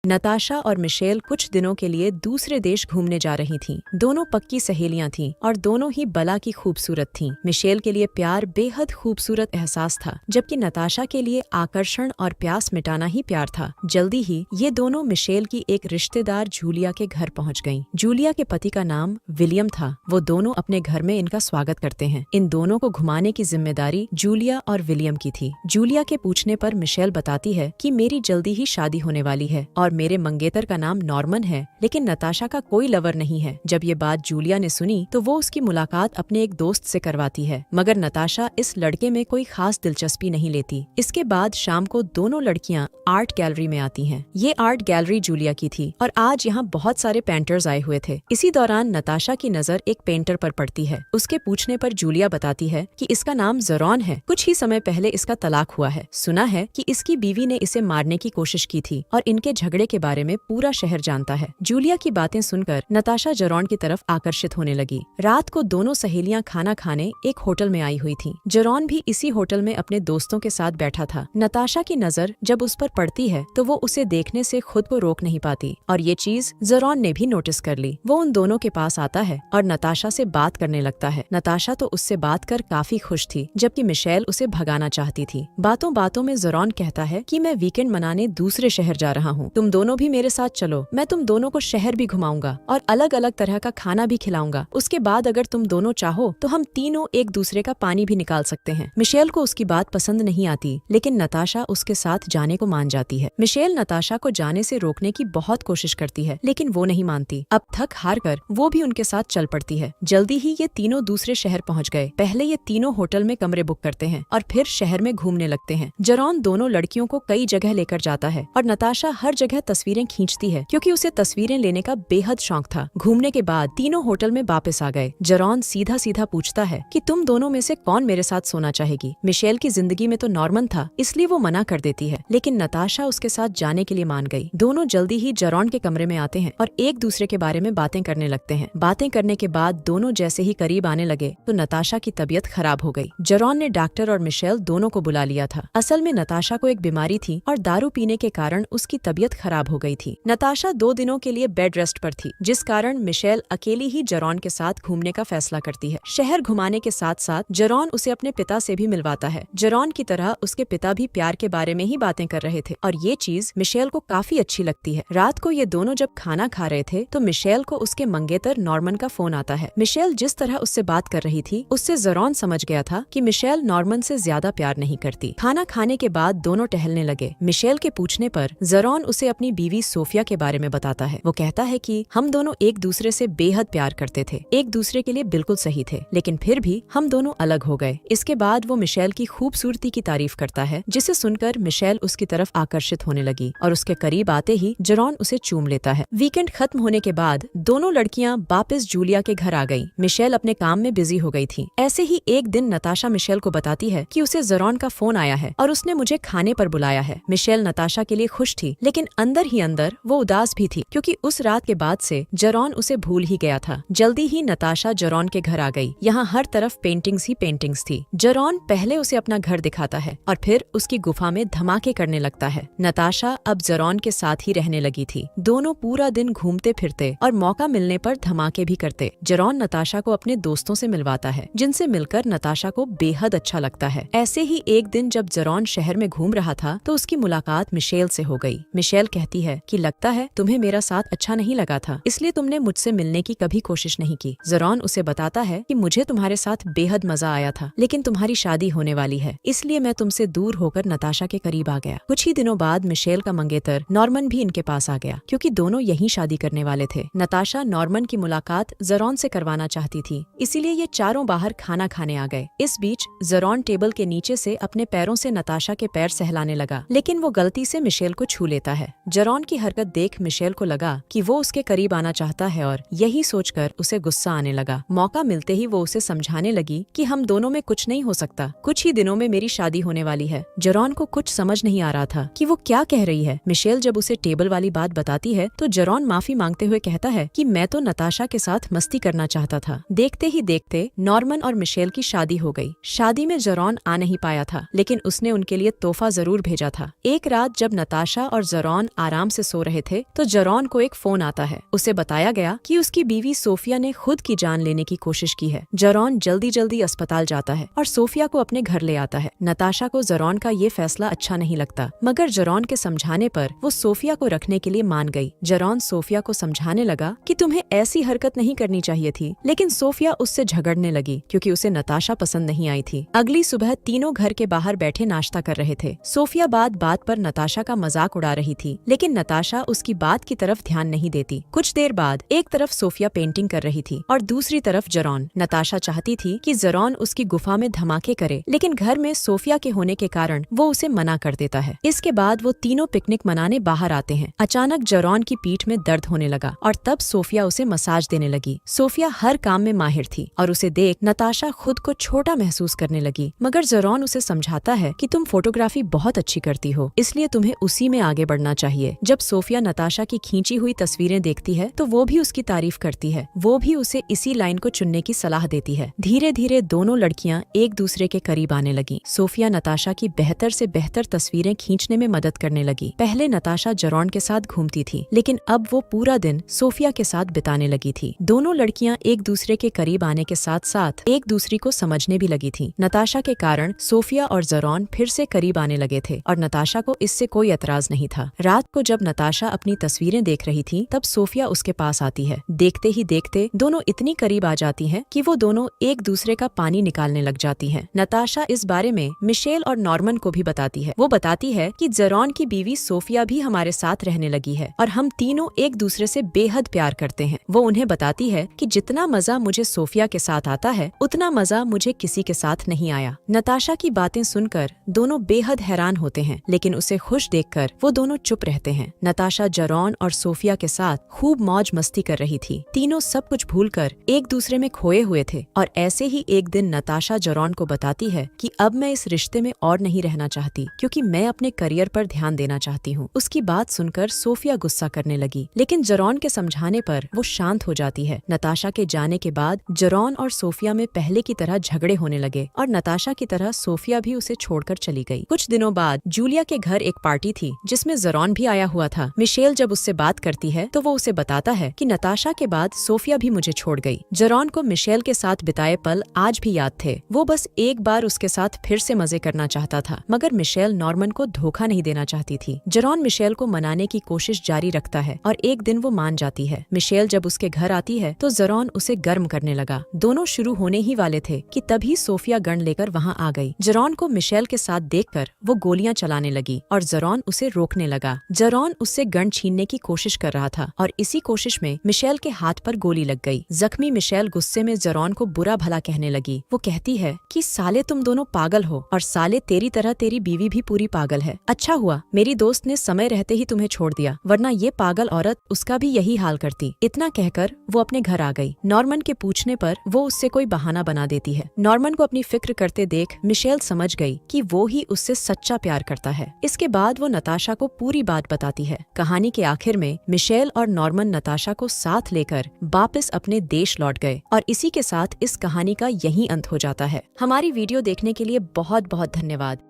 नताशा और मिशेल कुछ दिनों के लिए दूसरे देश घूमने जा रही थीं। दोनों पक्की सहेलियां थीं और दोनों ही बला की खूबसूरत थीं। मिशेल के लिए प्यार बेहद खूबसूरत एहसास था, जबकि नताशा के लिए आकर्षण और प्यास मिटाना ही प्यार था। जल्दी ही ये दोनों मिशेल की एक रिश्तेदार जूलिया के घर पहुंच गईं। जूलिया के पति का नाम विलियम था। वो दोनों अपने घर में इनका स्वागत करते हैं। इन दोनों को घुमाने की जिम्मेदारी जूलिया और विलियम की थी। जूलिया के पूछने पर मिशेल बताती है कि मेरी जल्दी ही शादी होने वाली है और मेरे मंगेतर का नाम नॉर्मन है, लेकिन नताशा का कोई लवर नहीं है। जब ये बात जूलिया ने सुनी तो वो उसकी मुलाकात अपने एक दोस्त से करवाती है, मगर नताशा इस लड़के में कोई खास दिलचस्पी नहीं लेती। इसके बाद शाम को दोनों लड़कियां आर्ट गैलरी में आती हैं। ये आर्ट गैलरी जूलिया की थी और आज यहाँ बहुत सारे पेंटर्स आए हुए थे। इसी दौरान नताशा की नजर एक पेंटर पर पड़ती है। उसके पूछने पर जूलिया बताती है कि इसका नाम ज़ेरोन है। कुछ ही समय पहले इसका तलाक हुआ है। सुना है कि इसकी बीवी ने इसे मारने की कोशिश की थी और इनके झगड़े के बारे में पूरा शहर जानता है। जूलिया की बातें सुनकर नताशा ज़ेरोन की तरफ आकर्षित होने लगी। रात को दोनों सहेलियां खाना खाने एक होटल में आई हुई थीं। ज़ेरोन भी इसी होटल में अपने दोस्तों के साथ बैठा था। नताशा की नजर जब उस पर पड़ती है तो वो उसे देखने से खुद को रोक नहीं पाती और ये चीज ज़ेरोन ने भी नोटिस कर ली। वो उन दोनों के पास आता है और नताशा से बात करने लगता है। नताशा तो उससे बात कर काफी खुश थी, जबकि मिशेल उसे भगाना चाहती थी। बातों बातों में ज़ेरोन कहता है कि मैं वीकेंड मनाने दूसरे शहर जा रहा हूँ, तुम दोनों भी मेरे साथ चलो। मैं तुम दोनों को शहर भी घुमाऊंगा और अलग अलग तरह का खाना भी खिलाऊंगा। उसके बाद अगर तुम दोनों चाहो तो हम तीनों एक दूसरे का पानी भी निकाल सकते हैं। मिशेल को उसकी बात पसंद नहीं आती, लेकिन नताशा उसके साथ जाने को मान जाती है। मिशेल नताशा को जाने से रोकने की बहुत कोशिश करती है, लेकिन वो नहीं मानती। अब थक हार कर वो भी उनके साथ चल पड़ती है। जल्दी ही ये तीनों दूसरे शहर पहुँच गए। पहले ये तीनों होटल में कमरे बुक करते हैं और फिर शहर में घूमने लगते हैं। ज़ेरोन दोनों लड़कियों को कई जगह लेकर जाता है और नताशा हर जगह तस्वीरें खींचती है, क्योंकि उसे तस्वीरें लेने का बेहद शौक था। घूमने के बाद तीनों होटल में वापस आ गए। ज़ेरोन सीधा सीधा पूछता है कि तुम दोनों में से कौन मेरे साथ सोना चाहेगी। मिशेल की जिंदगी में तो नॉर्मन था, इसलिए वो मना कर देती है, लेकिन नताशा उसके साथ जाने के लिए मान गई। दोनों जल्दी ही ज़ेरोन के कमरे में आते हैं और एक दूसरे के बारे में बातें करने लगते हैं। बातें करने के बाद दोनों जैसे ही करीब आने लगे तो नताशा की तबीयत खराब हो गई। ज़ेरोन ने डॉक्टर और मिशेल दोनों को बुला लिया था। असल में नताशा को एक बीमारी थी और दारू पीने के कारण उसकी तबीयत खराब हो गई थी। नताशा 2 दिनों के लिए बेड रेस्ट पर थी, जिस कारण मिशेल अकेली ही ज़ेरोन के साथ घूमने का फैसला करती है। शहर घुमाने के साथ साथ ज़ेरोन उसे अपने पिता से भी मिलवाता है। ज़ेरोन की तरह उसके पिता भी प्यार के बारे में ही बातें कर रहे थे और ये चीज मिशेल को काफी अच्छी लगती है। रात को ये दोनों जब खाना खा रहे थे तो मिशेल को उसके मंगेतर नॉर्मन का फोन आता है। मिशेल जिस तरह उससे बात कर रही थी उससे ज़ेरोन समझ गया था कि मिशेल नॉर्मन से ज्यादा प्यार नहीं करती। खाना खाने के बाद दोनों टहलने लगे। मिशेल के पूछने पर ज़ेरोन उसे अपनी बीवी सोफिया के बारे में बताता है। वो कहता है कि हम दोनों एक दूसरे से बेहद प्यार करते थे, एक दूसरे के लिए बिल्कुल सही थे, लेकिन फिर भी हम दोनों अलग हो गए। इसके बाद वो मिशेल की खूबसूरती की तारीफ करता है, जिसे सुनकर मिशेल उसकी तरफ आकर्षित होने लगी और उसके करीब आते ही ज़ेरोन उसे चूम लेता है। वीकेंड खत्म होने के बाद दोनों लड़कियां वापस जूलिया के घर आ गईं। मिशेल अपने काम में बिजी हो गई थी। ऐसे ही एक दिन नताशा मिशेल को बताती है कि उसे ज़ेरोन का फोन आया है और उसने मुझे खाने पर बुलाया है। मिशेल नताशा के लिए खुश थी, लेकिन अंदर ही अंदर वो उदास भी थी, क्योंकि उस रात के बाद से ज़ेरोन उसे भूल ही गया था। जल्दी ही नताशा ज़ेरोन के घर आ गई। यहाँ हर तरफ पेंटिंग्स ही पेंटिंग्स थी। ज़ेरोन पहले उसे अपना घर दिखाता है और फिर उसकी गुफा में धमाके करने लगता है। नताशा अब ज़ेरोन के साथ ही रहने लगी थी। दोनों पूरा दिन घूमते फिरते और मौका मिलने पर धमाके भी करते। ज़ेरोन नताशा को अपने दोस्तों से मिलवाता है, जिनसे मिलकर नताशा को बेहद अच्छा लगता है। ऐसे ही एक दिन जब ज़ेरोन शहर में घूम रहा था तो उसकी मुलाकात मिशेल से हो गई। मिशेल कहती है कि लगता है तुम्हें मेरा साथ अच्छा नहीं लगा था, इसलिए तुमने मुझसे मिलने की कभी कोशिश नहीं की। ज़ेरोन उसे बताता है कि मुझे तुम्हारे साथ बेहद मजा आया था, लेकिन तुम्हारी शादी होने वाली है, इसलिए मैं तुमसे दूर होकर नताशा के करीब आ गया। कुछ ही दिनों बाद मिशेल का मंगेतर नॉर्मन भी इनके पास आ गया, क्योंकि दोनों यहीं शादी करने वाले थे। नताशा नॉर्मन की मुलाकात ज़ेरोन से करवाना चाहती थी, इसीलिए ये चारों बाहर खाना खाने आ गए। इस बीच ज़ेरोन टेबल के नीचे से अपने पैरों से नताशा के पैर सहलाने लगा, लेकिन वो गलती से मिशेल को छू लेता है। ज़ेरोन की हरकत देख मिशेल को लगा कि वो उसके करीब आना चाहता है और यही सोचकर उसे गुस्सा आने लगा। मौका मिलते ही वो उसे समझाने लगी कि हम दोनों में कुछ नहीं हो सकता, कुछ ही दिनों में मेरी शादी होने वाली है। ज़ेरोन को कुछ समझ नहीं आ रहा था कि वो क्या कह रही है। मिशेल जब उसे टेबल वाली बात बताती है तो ज़ेरोन माफी मांगते हुए कहता है कि मैं तो नताशा के साथ मस्ती करना चाहता था। देखते ही देखते नॉर्मन और मिशेल की शादी हो गई। शादी में ज़ेरोन आ नहीं पाया था, लेकिन उसने उनके लिए तोहफा जरूर भेजा था। एक रात जब नताशा और ज़ेरोन आराम से सो रहे थे तो जरॉन को एक फोन आता है। उसे बताया गया कि उसकी बीवी सोफिया ने खुद की जान लेने की कोशिश की है। जरॉन जल्दी जल्दी अस्पताल जाता है और सोफिया को अपने घर ले आता है। नताशा को जरॉन का ये फैसला अच्छा नहीं लगता, मगर जरॉन के समझाने पर वो सोफिया को रखने के लिए मान गई। जरॉन सोफिया को समझाने लगा कि तुम्हें ऐसी हरकत नहीं करनी चाहिए थी, लेकिन सोफिया उससे झगड़ने लगी क्योंकि उसे नताशा पसंद नहीं आई थी। अगली सुबह तीनों घर के बाहर बैठे नाश्ता कर रहे थे। सोफिया बात बात पर नताशा का मजाक उड़ा रही थी, लेकिन नताशा उसकी बात की तरफ ध्यान नहीं देती। कुछ देर बाद एक तरफ सोफिया पेंटिंग कर रही थी और दूसरी तरफ जरॉन। नताशा चाहती थी कि जरॉन उसकी गुफा में धमाके करे, लेकिन घर में सोफिया के होने के कारण वो उसे मना कर देता है। इसके बाद वो तीनों पिकनिक मनाने बाहर आते हैं। अचानक जरॉन की पीठ में दर्द होने लगा और तब सोफिया उसे मसाज देने लगी। सोफिया हर काम में माहिर थी और उसे देख नताशा खुद को छोटा महसूस करने लगी, मगर जरॉन उसे समझाता है कि तुम फोटोग्राफी बहुत अच्छी करती हो, इसलिए तुम्हें उसी में आगे बढ़ना चाहिए। जब सोफिया नताशा की खींची हुई तस्वीरें देखती है तो वो भी उसकी तारीफ करती है। वो भी उसे इसी लाइन को चुनने की सलाह देती है। धीरे धीरे दोनों लड़कियां एक दूसरे के करीब आने लगी। सोफिया नताशा की बेहतर से बेहतर तस्वीरें खींचने में मदद करने लगी। पहले नताशा जरॉन के साथ घूमती थी, लेकिन अब वो पूरा दिन सोफिया के साथ बिताने लगी थी। दोनों लड़कियां एक दूसरे के करीब आने के साथ साथ एक दूसरे को समझने भी लगी थी। नताशा के कारण सोफिया और जरॉन फिर से करीब आने लगे थे और नताशा को इससे कोई एतराज नहीं था। रात को जब नताशा अपनी तस्वीरें देख रही थी, तब सोफिया उसके पास आती है। देखते ही देखते दोनों इतनी करीब आ जाती हैं कि वो दोनों एक दूसरे का पानी निकालने लग जाती हैं। नताशा इस बारे में मिशेल और नॉर्मन को भी बताती है। वो बताती है कि जरॉन की बीवी सोफिया भी हमारे साथ रहने लगी है और हम तीनों एक दूसरे से बेहद प्यार करते हैं। वो उन्हें बताती है कि जितना मजा मुझे सोफिया के साथ आता है, उतना मजा मुझे किसी के साथ नहीं आया। नताशा की बातें सुनकर दोनों बेहद हैरान होते हैं, लेकिन उसे खुश देखकर वो दोनों चुप रहते हैं। नताशा जरॉन और सोफिया के साथ खूब मौज मस्ती कर रही थी। तीनों सब कुछ भूलकर एक दूसरे में खोए हुए थे और ऐसे ही एक दिन नताशा जरॉन को बताती है कि अब मैं इस रिश्ते में और नहीं रहना चाहती, क्योंकि मैं अपने करियर पर ध्यान देना चाहती हूँ। उसकी बात सुनकर सोफिया गुस्सा करने लगी, लेकिन जरॉन के समझाने पर वो शांत हो जाती है। नताशा के जाने के बाद जरॉन और सोफिया में पहले की तरह झगड़े होने लगे और नताशा की तरह सोफिया भी उसे छोड़कर चली गई। कुछ दिनों बाद जूलिया के घर एक पार्टी थी जिसमें जरॉन भी आया हुआ था। मिशेल जब उससे बात करती है तो वो उसे बताता है कि नताशा के बाद सोफिया भी मुझे छोड़ गई। जरॉन को मिशेल के साथ बिताए पल आज भी याद थे। वो बस एक बार उसके साथ फिर से मजे करना चाहता था, मगर मिशेल नॉर्मन को धोखा नहीं देना चाहती थी। जरॉन मिशेल को मनाने की कोशिश जारी रखता है और एक दिन वो मान जाती है। मिशेल जब उसके घर आती है तो जरॉन उसे गर्म करने लगा। दोनों शुरू होने ही वाले थे कि तभी सोफिया गन लेकर वहाँ आ गई। जरॉन को मिशेल के साथ देखकर वो गोलियां चलाने लगी और जरॉन उसे रोकने लगा। जरॉन उससे गन छीनने की कोशिश कर रहा था और इसी कोशिश में मिशेल के हाथ पर गोली लग गई। जख्मी मिशेल गुस्से में जरॉन को बुरा भला कहने लगी। वो कहती है कि साले तुम दोनों पागल हो और साले तेरी तरह तेरी बीवी भी पूरी पागल है। अच्छा हुआ मेरी दोस्त ने समय रहते ही तुम्हें छोड़ दिया, वरना ये पागल औरत उसका भी यही हाल करती। इतना कहकर वो अपने घर आ गई। नॉर्मन के पूछने पर वो उससे कोई बहाना बना देती है। नॉर्मन को अपनी फिक्र करते देख मिशेल समझ गई कि वो ही उससे सच्चा प्यार करता है। इसके बाद वो नताशा को पूरी बात बताती है। कहानी के आखिर में मिशेल और नॉर्मन नताशा को साथ लेकर वापस अपने देश लौट गए और इसी के साथ इस कहानी का यही अंत हो जाता है। हमारी वीडियो देखने के लिए बहुत बहुत धन्यवाद।